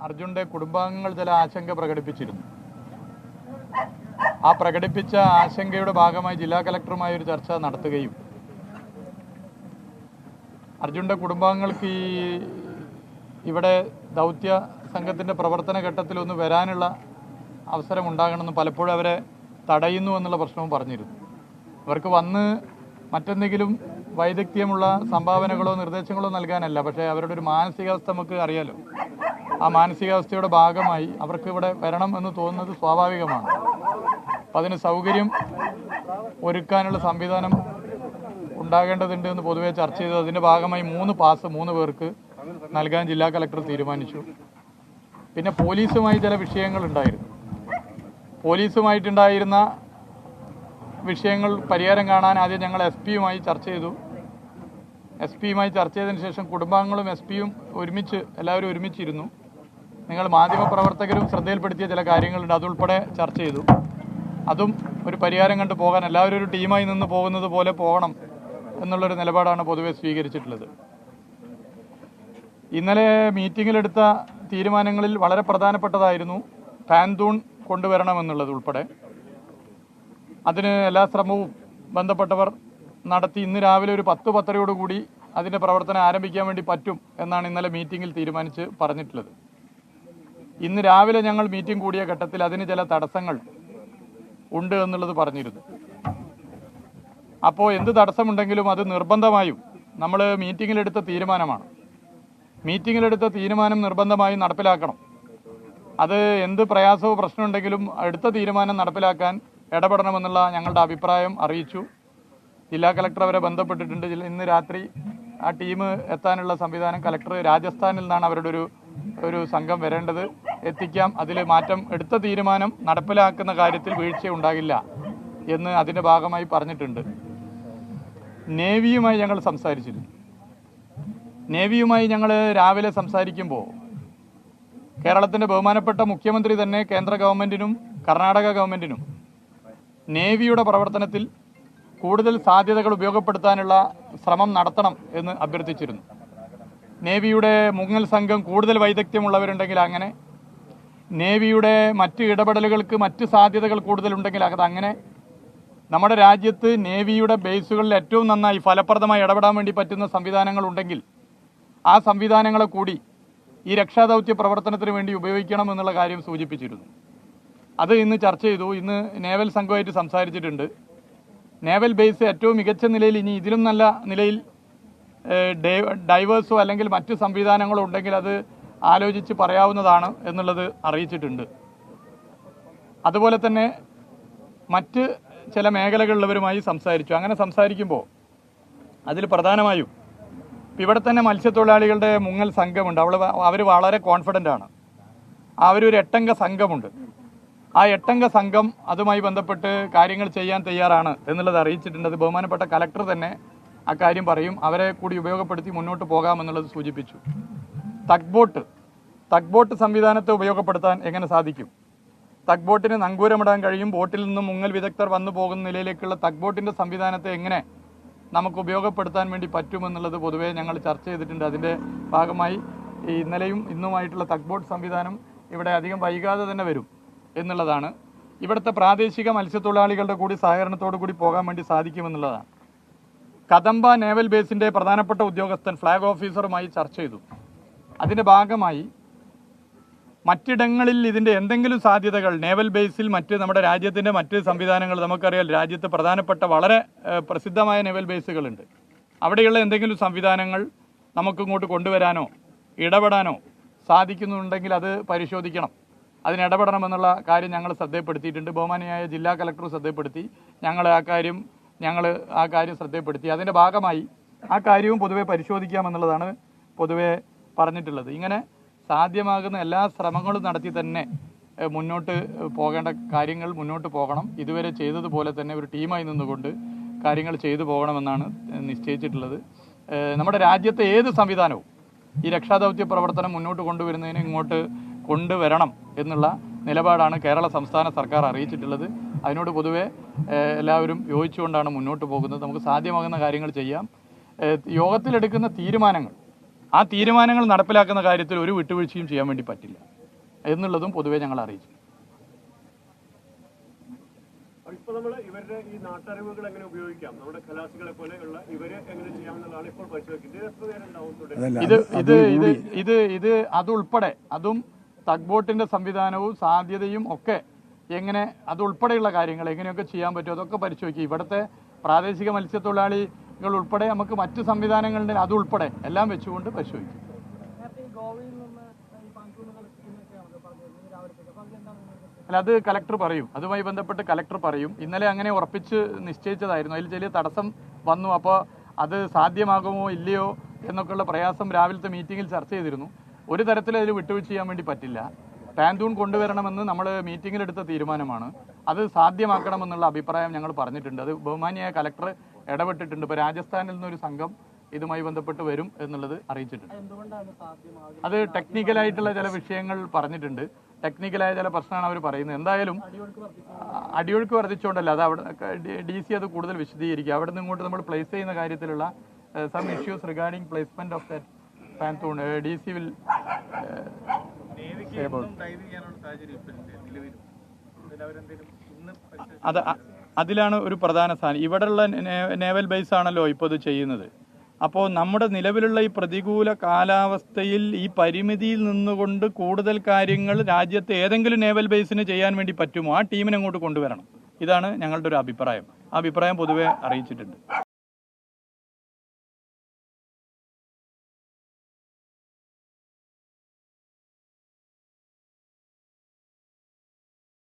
അർജുൻ്റെ കുടുംബാംഗങ്ങൾ ചില ആശങ്ക പ്രകടിപ്പിച്ചിരുന്നു. ആ പ്രകടിപ്പിച്ച ആശങ്കയുടെ ഭാഗമായി ജില്ലാ കലക്ടറുമായി ഒരു ചർച്ച നടത്തുകയും അർജുൻ്റെ കുടുംബാംഗങ്ങൾക്ക് ഇവിടെ ദൗത്യ സംഘത്തിൻ്റെ പ്രവർത്തന ഘട്ടത്തിലൊന്ന് വരാനുള്ള അവസരം ഉണ്ടാകണമെന്ന് പലപ്പോഴും അവരെ തടയുന്നു എന്നുള്ള പ്രശ്നവും പറഞ്ഞിരുന്നു. അവർക്ക് വന്ന് മറ്റെന്തെങ്കിലും വൈദഗ്ധ്യമുള്ള സംഭാവനകളോ നിർദ്ദേശങ്ങളോ നൽകാനല്ല, പക്ഷേ അവരുടെ ഒരു മാനസികാവസ്ഥ നമുക്ക് അറിയാലോ. ആ മാനസികാവസ്ഥയുടെ ഭാഗമായി അവർക്ക് ഇവിടെ വരണം എന്ന് തോന്നുന്നത് സ്വാഭാവികമാണ്. അപ്പം അതിന് സൗകര്യം ഒരുക്കാനുള്ള സംവിധാനം ഉണ്ടാകേണ്ടതുണ്ട് എന്ന് പൊതുവെ ചർച്ച ചെയ്തു. അതിൻ്റെ ഭാഗമായി 3 പാസ് 3 പേർക്ക് നൽകാൻ ജില്ലാ കലക്ടർ തീരുമാനിച്ചു. പിന്നെ പോലീസുമായി ചില വിഷയങ്ങളുണ്ടായിരുന്നു. പോലീസുമായിട്ടുണ്ടായിരുന്ന വിഷയങ്ങൾ പരിഹാരം കാണാൻ ആദ്യം ഞങ്ങൾ SP-യുമായി ചർച്ച ചെയ്തു. SP-യുമായി ചർച്ച ചെയ്തതിന് ശേഷം കുടുംബാംഗങ്ങളും SP-യും എല്ലാവരും ഒരുമിച്ചിരുന്നു. നിങ്ങൾ മാധ്യമപ്രവർത്തകരും ശ്രദ്ധയിൽപ്പെടുത്തിയ ചില കാര്യങ്ങളുണ്ട്, അതുൾപ്പെടെ ചർച്ച ചെയ്തു. അതും ഒരു പരിഹാരം കണ്ടു പോകാൻ എല്ലാവരും ഒരു ടീമായി നിന്ന് പോകുന്നത് പോലെ പോകണം എന്നുള്ളൊരു നിലപാടാണ് പൊതുവെ സ്വീകരിച്ചിട്ടുള്ളത്. ഇന്നലെ മീറ്റിങ്ങിലെടുത്ത തീരുമാനങ്ങളിൽ വളരെ പ്രധാനപ്പെട്ടതായിരുന്നു പാന്തൂൺ കൊണ്ടുവരണമെന്നുള്ളത് ഉൾപ്പെടെ. അതിന് എല്ലാ ശ്രമവും ബന്ധപ്പെട്ടവർ നടത്തി. ഇന്ന് രാവിലെ ഒരു 10-10:30 അതിൻ്റെ പ്രവർത്തനം ആരംഭിക്കാൻ വേണ്ടി പറ്റും എന്നാണ് ഇന്നലെ മീറ്റിങ്ങിൽ തീരുമാനിച്ച് പറഞ്ഞിട്ടുള്ളത്. ഇന്ന് രാവിലെ ഞങ്ങൾ മീറ്റിംഗ് കൂടിയ ഘട്ടത്തിൽ അതിന് ചില തടസ്സങ്ങൾ ഉണ്ട് എന്നുള്ളത് പറഞ്ഞിരുന്നു. അപ്പോൾ എന്ത് തടസ്സമുണ്ടെങ്കിലും അത് നിർബന്ധമായും നമ്മൾ മീറ്റിങ്ങിലെടുത്ത തീരുമാനമാണ്. മീറ്റിങ്ങിലെടുത്ത തീരുമാനം നിർബന്ധമായും നടപ്പിലാക്കണം. അത് എന്ത് പ്രയാസവും പ്രശ്നമുണ്ടെങ്കിലും എടുത്ത തീരുമാനം നടപ്പിലാക്കാൻ ഇടപെടണമെന്നുള്ള ഞങ്ങളുടെ അഭിപ്രായം അറിയിച്ചു. ജില്ലാ കലക്ടർ അവരെ ബന്ധപ്പെട്ടിട്ടുണ്ട്. ഇന്ന് രാത്രി ആ ടീം എത്താനുള്ള സംവിധാനം കലക്ടർ രാജസ്ഥാനിൽ നിന്നാണ് അവരുടെ ഒരു സംഘം വരേണ്ടത്, എത്തിക്കാം. അതിൽ മാറ്റം എടുത്ത തീരുമാനം നടപ്പിലാക്കുന്ന കാര്യത്തിൽ വീഴ്ച ഉണ്ടാകില്ല എന്ന് അതിൻ്റെ ഭാഗമായി പറഞ്ഞിട്ടുണ്ട്. നേവിയുമായി ഞങ്ങൾ സംസാരിച്ചിരുന്നു. നേവിയുമായി ഞങ്ങൾ രാവിലെ സംസാരിക്കുമ്പോൾ കേരളത്തിൻ്റെ ബഹുമാനപ്പെട്ട മുഖ്യമന്ത്രി തന്നെ കേന്ദ്ര ഗവൺമെൻറ്റിനും കർണാടക ഗവൺമെൻറ്റിനും നേവിയുടെ പ്രവർത്തനത്തിൽ കൂടുതൽ സാധ്യതകൾ ഉപയോഗപ്പെടുത്താനുള്ള ശ്രമം നടത്തണം എന്ന് അഭ്യർത്ഥിച്ചിരുന്നു. നേവിയുടെ മുങ്ങൽ സംഘം കൂടുതൽ വൈദഗ്ധ്യമുള്ളവരുണ്ടെങ്കിൽ അങ്ങനെ, നേവിയുടെ മറ്റ് ഇടപെടലുകൾക്ക് മറ്റ് സാധ്യതകൾ കൂടുതലുണ്ടെങ്കിൽ അതങ്ങനെ. നമ്മുടെ രാജ്യത്ത് നേവിയുടെ ബേസുകളിൽ ഏറ്റവും നന്നായി ഫലപ്രദമായി ഇടപെടാൻ വേണ്ടി പറ്റുന്ന സംവിധാനങ്ങളുണ്ടെങ്കിൽ ആ സംവിധാനങ്ങളെ കൂടി ഈ രക്ഷാദൗത്യ പ്രവർത്തനത്തിന് വേണ്ടി ഉപയോഗിക്കണം എന്നുള്ള കാര്യം സൂചിപ്പിച്ചിരുന്നു. അത് ഇന്ന് ചർച്ച ചെയ്തു. ഇന്ന് നേവൽ സംഘമായിട്ട് സംസാരിച്ചിട്ടുണ്ട്. നേവൽ ബേസ് ഏറ്റവും മികച്ച നിലയിൽ, ഇനി ഇതിലും നല്ല നിലയിൽ ഡൈവേഴ്സോ അല്ലെങ്കിൽ മറ്റ് സംവിധാനങ്ങളോ ഉണ്ടെങ്കിൽ അത് ആലോചിച്ച് പറയാവുന്നതാണ് എന്നുള്ളത് അറിയിച്ചിട്ടുണ്ട്. അതുപോലെ തന്നെ മറ്റ് ചില മേഖലകളിലുള്ളവരുമായി സംസാരിച്ചു. അങ്ങനെ സംസാരിക്കുമ്പോൾ അതിൽ പ്രധാനമായും ഇവിടെ തന്നെ മത്സ്യത്തൊഴിലാളികളുടെ മുങ്ങൽ സംഘമുണ്ട്. അവർ വളരെ കോൺഫിഡൻ്റ് ആണ്. അവരൊരു 8-അംഗ സംഘമുണ്ട്. ആ 8-അംഗ സംഘം അതുമായി ബന്ധപ്പെട്ട് കാര്യങ്ങൾ ചെയ്യാൻ തയ്യാറാണ് എന്നുള്ളത് അറിയിച്ചിട്ടുണ്ട്. അത് ബഹുമാനപ്പെട്ട കലക്ടർ തന്നെ ആ കാര്യം പറയും. അവരെ കൂടി ഉപയോഗപ്പെടുത്തി മുന്നോട്ട് പോകാമെന്നുള്ളത് സൂചിപ്പിച്ചു. തഗ് സംവിധാനത്തെ ഉപയോഗപ്പെടുത്താൻ എങ്ങനെ സാധിക്കും? തഗ് ബോട്ടിന് നങ്കൂരമിടാൻ കഴിയും. ബോട്ടിൽ നിന്നും മുങ്ങൽ വിദഗ്ധർ വന്നു പോകുന്ന നിലയിലേക്കുള്ള തഗ് ബോട്ടിൻ്റെ സംവിധാനത്തെ എങ്ങനെ നമുക്ക് ഉപയോഗപ്പെടുത്താൻ വേണ്ടി പറ്റുമെന്നുള്ളത് പൊതുവേ ഞങ്ങൾ ചർച്ച ചെയ്തിട്ടുണ്ട്. അതിൻ്റെ ഭാഗമായി ഇന്നലെയും ഇന്നുമായിട്ടുള്ള തഗ് ബോട്ട് സംവിധാനം ഇവിടെ അധികം വൈകാതെ തന്നെ വരും എന്നുള്ളതാണ്. ഇവിടുത്തെ പ്രാദേശിക മത്സ്യത്തൊഴിലാളികളുടെ കൂടി സഹകരണത്തോടു കൂടി പോകാൻ വേണ്ടി സാധിക്കുമെന്നുള്ളതാണ്. കദംബ നേവൽ ബേസിൻ്റെ പ്രധാനപ്പെട്ട ഉദ്യോഗസ്ഥൻ ഫ്ലാഗ് ഓഫീസറുമായി ചർച്ച ചെയ്തു. അതിൻ്റെ ഭാഗമായി മറ്റിടങ്ങളിൽ ഇതിൻ്റെ എന്തെങ്കിലും സാധ്യതകൾ നേവൽ ബേസിൽ നമ്മുടെ രാജ്യത്തിൻ്റെ മറ്റ് സംവിധാനങ്ങൾ നമുക്കറിയാം. രാജ്യത്ത് പ്രധാനപ്പെട്ട വളരെ പ്രസിദ്ധമായ നേവൽ ബേസുകളുണ്ട്. അവിടെയുള്ള എന്തെങ്കിലും സംവിധാനങ്ങൾ നമുക്കിങ്ങോട്ട് കൊണ്ടുവരാനോ ഇടപെടാനോ സാധിക്കുന്നുണ്ടെങ്കിൽ അത് പരിശോധിക്കണം, അതിനിടപെടണമെന്നുള്ള കാര്യം ഞങ്ങൾ ശ്രദ്ധപ്പെടുത്തിയിട്ടുണ്ട്. ബഹുമാനിയായ ജില്ലാ കലക്ടർ ശ്രദ്ധപ്പെടുത്തി. ഞങ്ങൾ ആ കാര്യം ശ്രദ്ധപ്പെടുത്തി. അതിൻ്റെ ഭാഗമായി ആ കാര്യവും പൊതുവെ പരിശോധിക്കാമെന്നുള്ളതാണ് പൊതുവെ പറഞ്ഞിട്ടുള്ളത്. ഇങ്ങനെ സാധ്യമാകുന്ന എല്ലാ ശ്രമങ്ങളും നടത്തി തന്നെ മുന്നോട്ട് പോകേണ്ട കാര്യങ്ങൾ മുന്നോട്ട് പോകണം. ഇതുവരെ ചെയ്തതുപോലെ തന്നെ ഒരു ടീമായി നിന്നുകൊണ്ട് കാര്യങ്ങൾ ചെയ്തു പോകണമെന്നാണ് നിശ്ചയിച്ചിട്ടുള്ളത്. നമ്മുടെ രാജ്യത്തെ ഏത് സംവിധാനവും ഈ രക്ഷാദൗത്യ പ്രവർത്തനം മുന്നോട്ട് കൊണ്ടുവരുന്നതിന് ഇങ്ങോട്ട് കൊണ്ടുവരണം എന്നുള്ള നിലപാടാണ് കേരള സംസ്ഥാന സർക്കാർ അറിയിച്ചിട്ടുള്ളത്. അതിനോട് പൊതുവെ എല്ലാവരും യോജിച്ചുകൊണ്ടാണ് മുന്നോട്ട് പോകുന്നത്. നമുക്ക് സാധ്യമാകുന്ന കാര്യങ്ങൾ ചെയ്യാം. യോഗത്തിലെടുക്കുന്ന തീരുമാനങ്ങൾ ആ തീരുമാനങ്ങൾ നടപ്പിലാക്കുന്ന കാര്യത്തിൽ ഒരു വിട്ടുവീഴ്ചയും ചെയ്യാൻ വേണ്ടി പറ്റില്ല എന്നുള്ളതും പൊതുവെ ഞങ്ങൾ അറിയിച്ചു. ഇപ്പോൾ നമ്മൾ ഇവരുടെ ഈ നാട്ടറിവുകൾ എങ്ങനെ ഉപയോഗിക്കാം, നമ്മുടെ ഖലാസികളെ പോലെയുള്ള ഇവരെ എങ്ങനെ ചെയ്യാമെന്നുള്ളതാണ് ഇപ്പോൾ ഇത് അതുൾപ്പെടെ അതും തഗ് ബോട്ടിന്റെ സംവിധാനവും സാധ്യതയും ഒക്കെ എങ്ങനെ അതുൾപ്പെടെയുള്ള കാര്യങ്ങൾ എങ്ങനെയൊക്കെ ചെയ്യാൻ പറ്റും അതൊക്കെ പരിശോധിക്കും. ഇവിടുത്തെ പ്രാദേശിക മത്സ്യത്തൊഴിലാളികൾ ഉൾപ്പെടെ നമുക്ക് മറ്റ് സംവിധാനങ്ങളുടെ അതുൾപ്പെടെ എല്ലാം വെച്ചുകൊണ്ട് പരിശോധിക്കും. അല്ല, അത് കലക്ടർ പറയും, അതുമായി ബന്ധപ്പെട്ട് കലക്ടർ പറയും. ഇന്നലെ അങ്ങനെ ഉറപ്പിച്ച് നിശ്ചയിച്ചതായിരുന്നു. അതിൽ ചെറിയ തടസ്സം വന്നു. അപ്പോൾ അത് സാധ്യമാകുമോ ഇല്ലയോ എന്നൊക്കെയുള്ള പ്രയാസം രാവിലത്തെ മീറ്റിങ്ങിൽ ചർച്ച ചെയ്തിരുന്നു. ഒരു തരത്തിലും അതിൽ വിട്ടുവീഴ്ച ചെയ്യാൻ വേണ്ടി പറ്റില്ല. പാന്തൂൺ കൊണ്ടുവരണമെന്ന് നമ്മൾ മീറ്റിങ്ങിലെടുത്ത തീരുമാനമാണ്. അത് സാധ്യമാക്കണമെന്നുള്ള അഭിപ്രായം ഞങ്ങൾ പറഞ്ഞിട്ടുണ്ട്. അത് ബഹുമാനിയായ കലക്ടർ ഇടപെട്ടിട്ടുണ്ട്. ഇപ്പോൾ രാജസ്ഥാനിൽ നിന്നൊരു സംഘം ഇതുമായി ബന്ധപ്പെട്ട് വരും എന്നുള്ളത് അറിയിച്ചിട്ടുണ്ട്. അത് ടെക്നിക്കലായിട്ടുള്ള ചില വിഷയങ്ങൾ പറഞ്ഞിട്ടുണ്ട്. ടെക്നിക്കലായ ചില പ്രശ്നമാണ് അവർ പറയുന്നത്. എന്തായാലും അടിയൊഴുക്ക് വർദ്ധിച്ചുകൊണ്ടല്ല, അത് അവിടെ DC അത് കൂടുതൽ വിശദീകരിക്കുക. അവിടെ നിന്ന് ഇങ്ങോട്ട് നമ്മൾ പ്ലേസ് ചെയ്യുന്ന കാര്യത്തിലുള്ള some issues regarding placement of that pontoon DC will അതിലാണ് ഒരു പ്രധാന സ്ഥാനം. ഇവിടെയുള്ള നേവൽ ബേസ് ആണല്ലോ ഇപ്പോൾ ഇത് ചെയ്യുന്നത്. അപ്പോൾ നമ്മുടെ നിലവിലുള്ള ഈ പ്രതികൂല കാലാവസ്ഥയിൽ ഈ പരിമിതിയിൽ നിന്നുകൊണ്ട് കൂടുതൽ കാര്യങ്ങൾ രാജ്യത്തെ ഏതെങ്കിലും നേവൽ ബേസിന് ചെയ്യാൻ വേണ്ടി പറ്റുമോ ആ ടീമിനെ അങ്ങോട്ട് കൊണ്ടുവരണം. ഇതാണ് ഞങ്ങളുടെ ഒരു അഭിപ്രായം. ആ അഭിപ്രായം പൊതുവെ അറിയിച്ചിട്ടുണ്ട്.